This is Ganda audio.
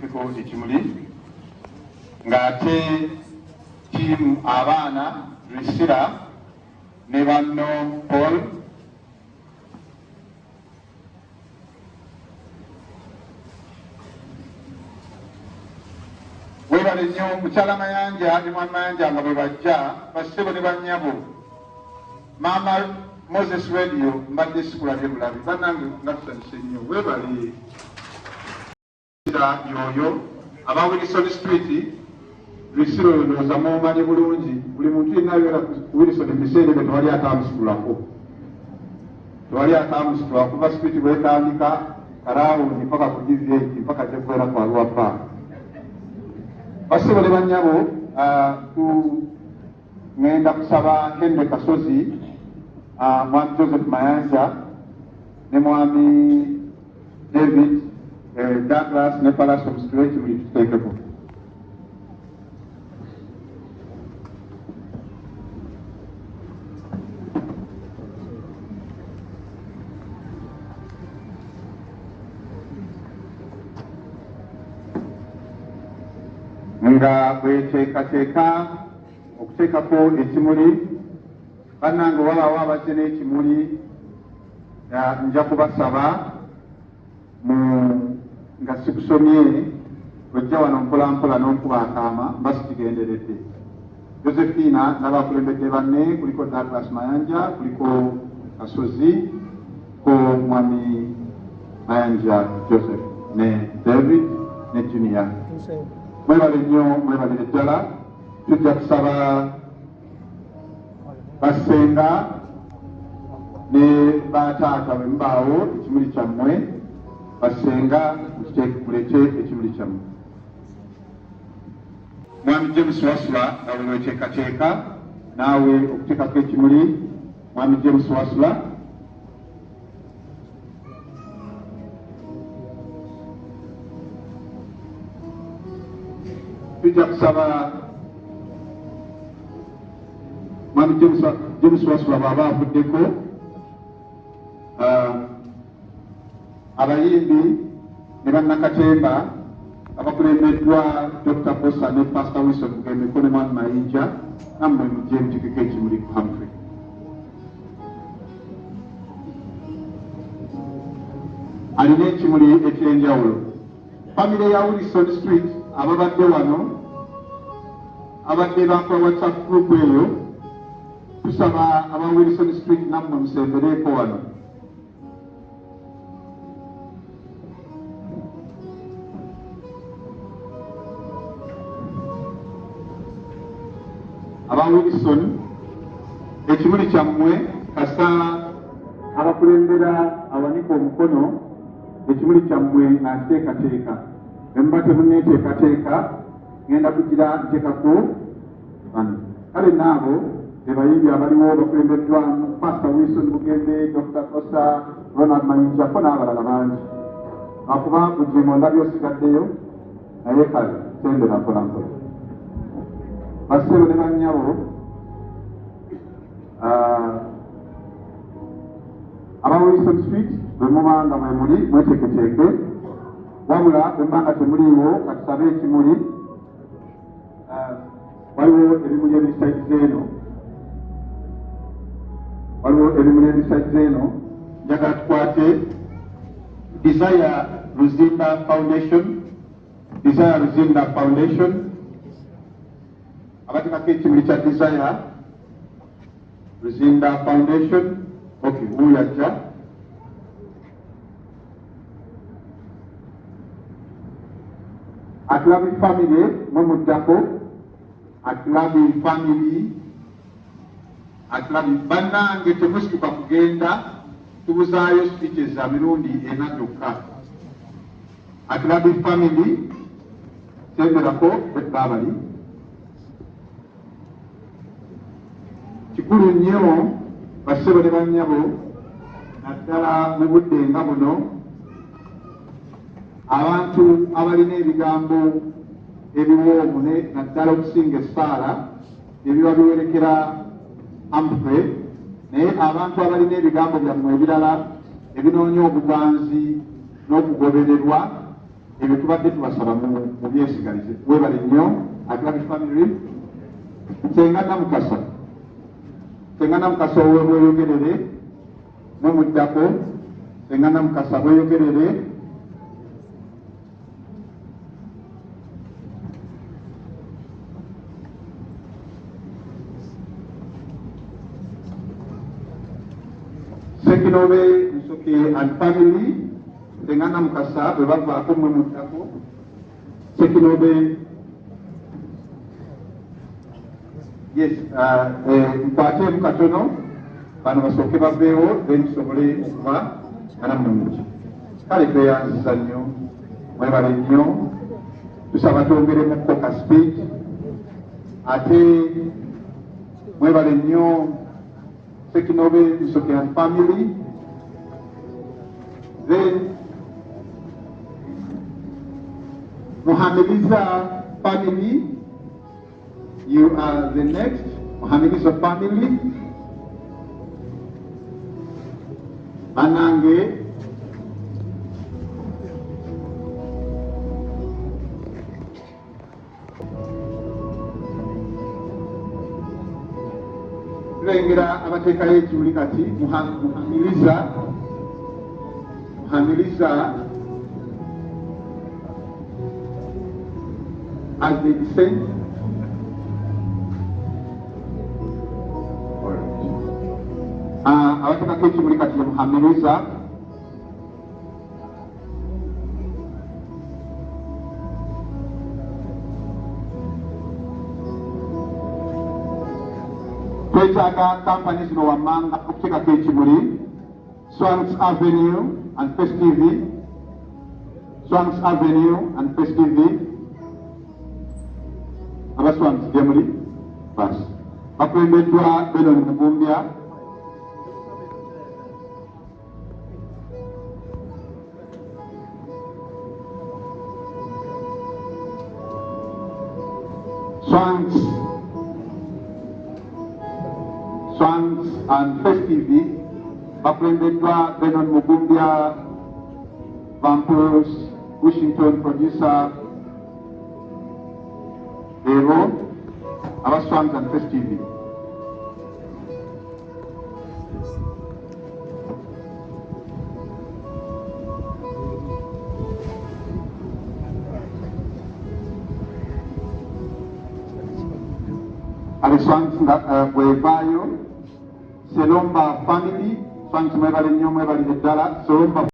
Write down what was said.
bateekeko ekimuli ng'ate tiimu abaana Priscilla ne banno Paul webale nnyo mukyala Mayanja ne mwami Mayanja nga bwe bajja bassebo ne bannyabo maama Moses Radio mbadde sikulabye bulabi bannange nga tusanyuse nnyo webale yoyo aba Wilson Street Priscilla oyo ndowooza mumanyi bulungi buli muntu yenna abeera ku Wilson ebiseera ebyo tewali atamusitulako kuva street bwetandika karawundi mpaka ku G8 mpaka gyekwera ku Arua Park bassebo ne bannyabo ngenda kusaba Henry Kasozi mwami Joseph Mayanja ne mwami David Douglas ne Palace of Stretch muli tuteekeko nga bweteekateeka okuteekako ekimuli bannange wabaawo abazze n'ekimuli nja kubasaba nga sikusomye ojja wano mpolampola n'onkuba akaama mba sikigenderedde Josephina n'abakulembedde banne kuliko Douglas Mayanja kuliko Kasozi ko mwami Mayanja Joseph ne David ne Junior mwebale nnyo mwebalire ddala tujja kusaba bassenga ne bataata bwe mubaawo ekimuli kyammwe bassenga muleke ekimuli kyammwe mwami James Wasula nga bwe weteekateeka naawe okuteekako ekimuli mwami James Wasula tujja kusaba mwami James Wasula bw'aba avuddeko abayimbi ne bannakatemba abakulembeddwa Dr. Bosa ne Pastor Wilson Bugemeko ne mwami Mayinja nammwe mujje mutikeko ekimuli ku Humphrey alina ekimuli ekyenjawulo famire ya Wilson Street ababadde wano abadde bakola WhatsApp group eyo tusaba aba Wilson Street nammwe musembereeko wano aba Wilson ekimuli kyammwe kasa abakulembera awanika omukono ekimuli kyammwe nga nteekateeka emba temunneteekateeka ngenda kugira nteekako bano kale naabo bebayimbi abaliwo bakulembeddwamu Pastor Wilson Bugembe Dr. Kosa Ronald Mayinjako n'abalala bangi akuba bugimu ndabyo osigaddeyo naye kale sendera mpolampola bassebo ne bannyabo aba Wilson Street bwe muba nga mwe muli mweteeketeeke wabula bwe mba nga temuliiwo katusabe ekimuli waliwo ebimuli ebisaizi eno njagala tukwate Desire Luzinda Foundation abatekako ekimuli kya Desire Luzinda Foundation okay wuyajja Atlabi family mumuddako Atlabi family Atlabi bannange temusituka kugenda tubuzaayo speeches za mirundi ena gyokka Atlabi family semberako babali kikulu nnyo bassebo ne bannyabo naddala mu budde nga buno abantu abalina ebigambo ebiwoomu naddala okusinga essaala ebiba biwerekera Humphrey naye abantu abalina ebigambo byammwe ebirala ebinoonya obuganzi n'okugobererwa ebyo tubadde tubasaba mu byesigalize. Weebale nnyo Aglabi family. Senga Namukasa bweyogerere mumuddako. Senga Namukasa bweyogerere. Sekinobe Nsoke and family. Senga Namukasa bwe bavaako mumuddako. Sekinobe yes, mpate mukatono bano basooke baveewo then tusobole okuba anamulungi. Kale tweyanziza nnyo, mwebale nnyo, tusaba twongeremukko ka speed, ate mwebale nnyo Sekinobe Nsoke and family. Then Muhamiliza family, you are the next. Muhamiliza family. Anange. Tulengera abateekayo ekimuli kati Muhamiliza as they descend. Abateekako ekimuli kati Muhamiliza. Twetaaga kampani zino wammanga okuteekako ekimuli. Swans Avenue and First TV. Swans Avenue and First TV. Abaswans gyemuli bas bakulembeddwa Benon Mugumbya. Swans and First TV bakulembeddwa Benon Mugumbya, Vampus, Washington producer. Ero, our Swans and First TV. Our Swans Webayo, Selomba family, Swans Mwebali Nyo Mwebali Dala, Selomba.